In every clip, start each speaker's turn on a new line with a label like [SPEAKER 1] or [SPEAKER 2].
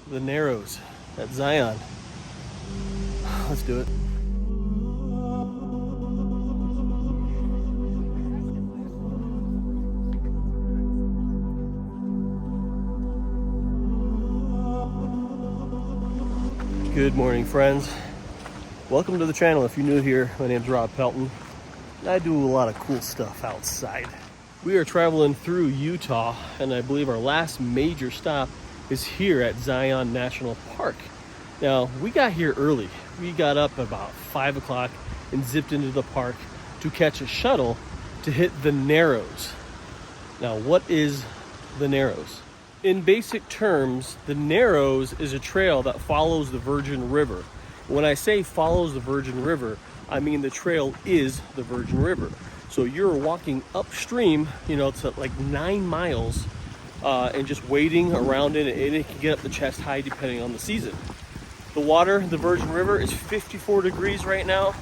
[SPEAKER 1] the Narrows at Zion. Let's do it. Good morning, friends. Welcome to the channel. If you're new here, my name's Rob Pelton, and I do a lot of cool stuff outside. We are traveling through Utah, and I believe our last major stop is here at Zion National Park. Now, we got here early. We got up about 5 o'clock and zipped into the park to catch a shuttle to hit the Narrows. Now, what is the Narrows? In basic terms, the Narrows is a trail that follows the Virgin River. When I say follows the Virgin River, I mean the trail is the Virgin River. So you're walking upstream, it's like 9 miles, and just wading around in it, and it can get up to chest high depending on the season. The water, the Virgin River, is 54 degrees right now,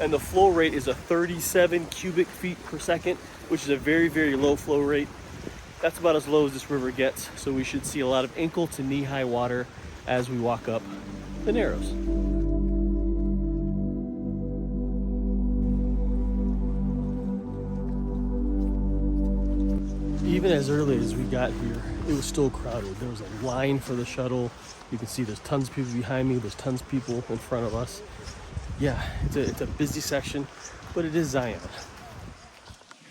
[SPEAKER 1] and the flow rate is a 37 cubic feet per second, which is a very, very low flow rate. That's about as low as this river gets, so we should see a lot of ankle to knee-high water as we walk up the Narrows. Even as early as we got here, it was still crowded. There was a line for the shuttle. You can see there's tons of people behind me. There's tons of people in front of us. Yeah, it's a busy section, but it is Zion.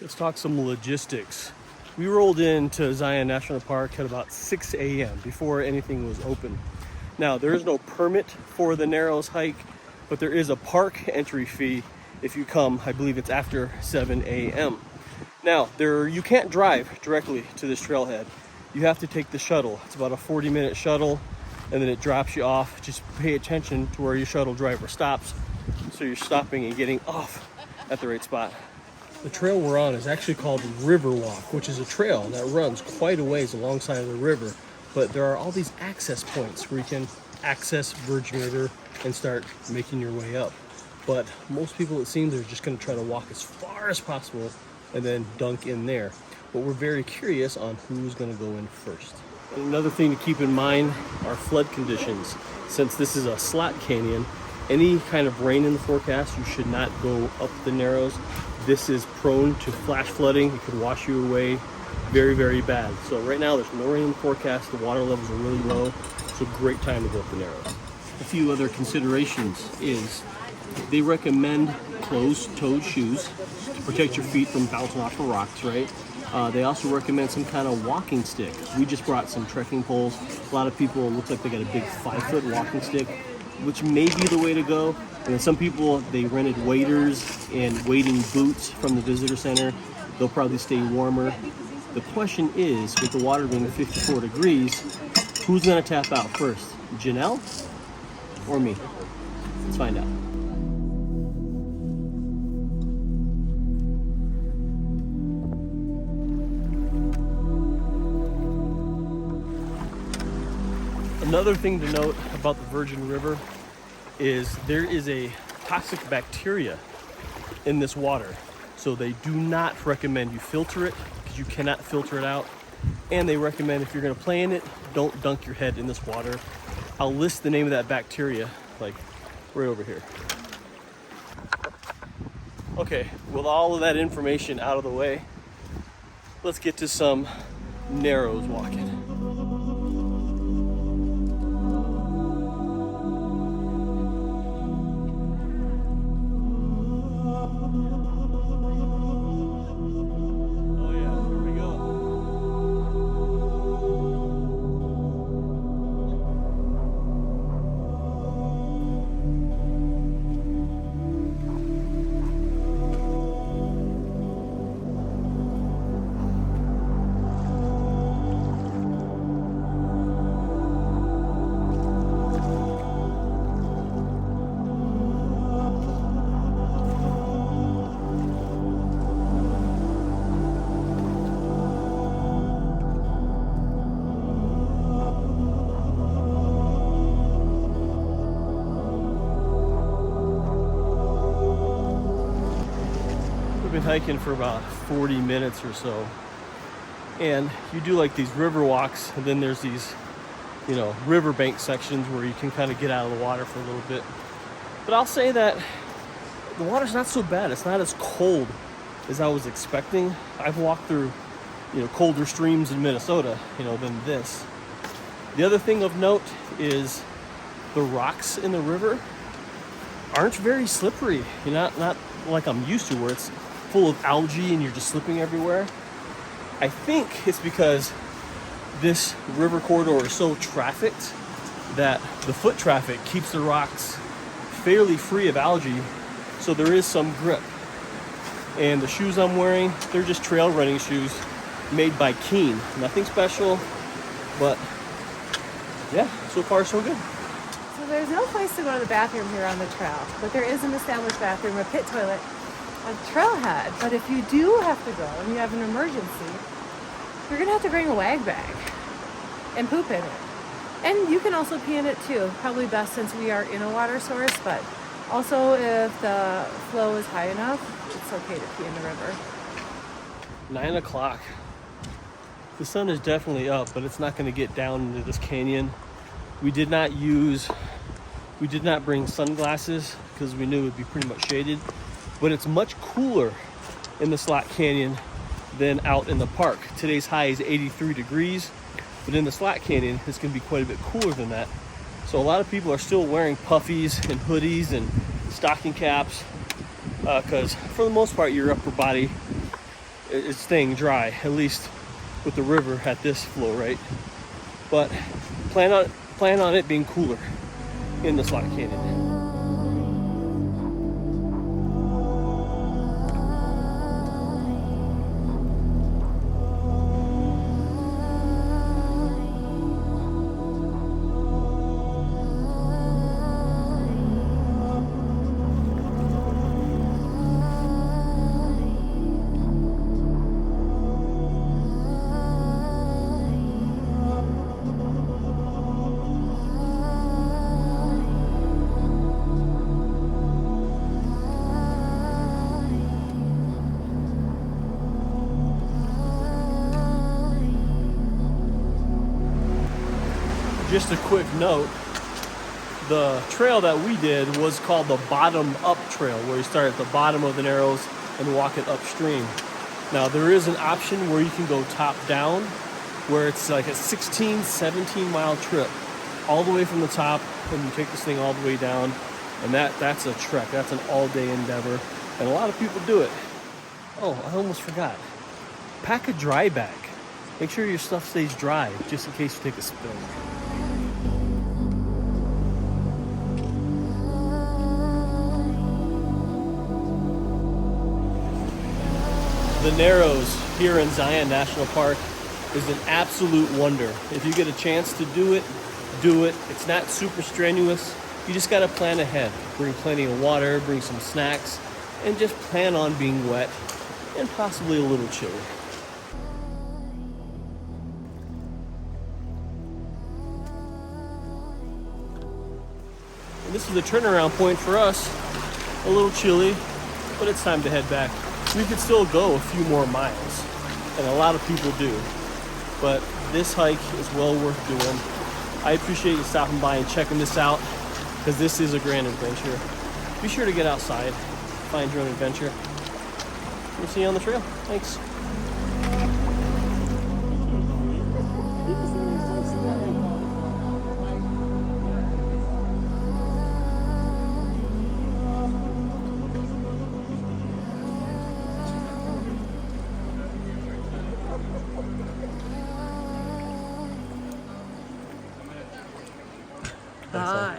[SPEAKER 1] Let's talk some logistics. We rolled into Zion National Park at about 6 a.m. before anything was open. Now, there is no permit for the Narrows hike, but there is a park entry fee if you come. I believe it's after 7 a.m. Now, you can't drive directly to this trailhead. You have to take the shuttle. It's about a 40-minute shuttle, and then it drops you off. Just pay attention to where your shuttle driver stops, so you're stopping and getting off at the right spot. The trail we're on is actually called Riverwalk, which is a trail that runs quite a ways alongside of the river. But there are all these access points where you can access Virgin River and start making your way up. But most people, it seems, are just going to try to walk as far as possible and then dunk in there. But we're very curious on who's going to go in first. And another thing to keep in mind are flood conditions. Since this is a slot canyon, any kind of rain in the forecast, you should not go up the Narrows. This is prone to flash flooding. It could wash you away very, very bad. So right now there's no rain in the forecast. The water levels are really low. It's a great time to go up the Narrows. A few other considerations is they recommend closed-toed shoes to protect your feet from bouncing off the rocks, right? They also recommend some kind of walking stick. We just brought some trekking poles. A lot of people look like they got a big 5-foot walking stick, which may be the way to go. And then some people, they rented waders and wading boots from the visitor center. They'll probably stay warmer. The question is, with the water being 54 degrees, who's gonna tap out first? Janelle or me? Let's find out. Another thing to note about the Virgin River is there is a toxic bacteria in this water. So they do not recommend you filter it because you cannot filter it out. And they recommend if you're gonna play in it, don't dunk your head in this water. I'll list the name of that bacteria like right over here. Okay, with all of that information out of the way, let's get to some Narrows walking. been hiking for about 40 minutes or so, and you do like these river walks, and then there's these you know, riverbank sections where you can kind of get out of the water for a little bit. But I'll say that the water's not so bad. It's not as cold as I was expecting. I've walked through, you know, colder streams in Minnesota, you know, than this. The other thing of note is the rocks in the river aren't very slippery. Not like I'm used to, where it's full of algae and you're just slipping everywhere. I think it's because this river corridor is so trafficked that the foot traffic keeps the rocks fairly free of algae, so there is some grip. And the shoes I'm wearing, they're just trail running shoes made by Keen. Nothing special, but yeah, so far so good.
[SPEAKER 2] So there's no place to go to the bathroom here on the trail, but there is an established bathroom, a pit toilet, a trailhead. But if you do have to go and you have an emergency, you're gonna have to bring a wag bag and poop in it. And you can also pee in it too. Probably best since we are in a water source, but also if the flow is high enough, it's okay to pee in the river.
[SPEAKER 1] 9 o'clock. The sun is definitely up, but it's not going to get down into this canyon. We did not bring sunglasses because we knew it would be pretty much shaded, but it's much cooler in the Slot Canyon than out in the park. Today's high is 83 degrees, but in the Slot Canyon, it's going to be quite a bit cooler than that. So a lot of people are still wearing puffies and hoodies and stocking caps because for the most part, your upper body is staying dry, at least with the river at this flow rate. But plan on it being cooler in the Slot Canyon. Just a quick note, the trail that we did was called the bottom up trail, where you start at the bottom of the Narrows and walk it upstream. Now there is an option where you can go top down, where it's like a 16, 17 mile trip all the way from the top, and you take this thing all the way down, and that's a trek. That's an all-day endeavor, and a lot of people do it. Oh, I almost forgot. Pack a dry bag. Make sure your stuff stays dry, just in case you take a spill. The Narrows here in Zion National Park is an absolute wonder. If you get a chance to do it, do it. It's not super strenuous. You just gotta plan ahead. Bring plenty of water, bring some snacks, and just plan on being wet and possibly a little chilly. And this is a turnaround point for us. A little chilly, but it's time to head back. We could still go a few more miles, and a lot of people do, but this hike is well worth doing. I appreciate you stopping by and checking this out, because this is a grand adventure. Be sure to get outside, find your own adventure. We'll see you on the trail. Thanks.
[SPEAKER 2] Bye.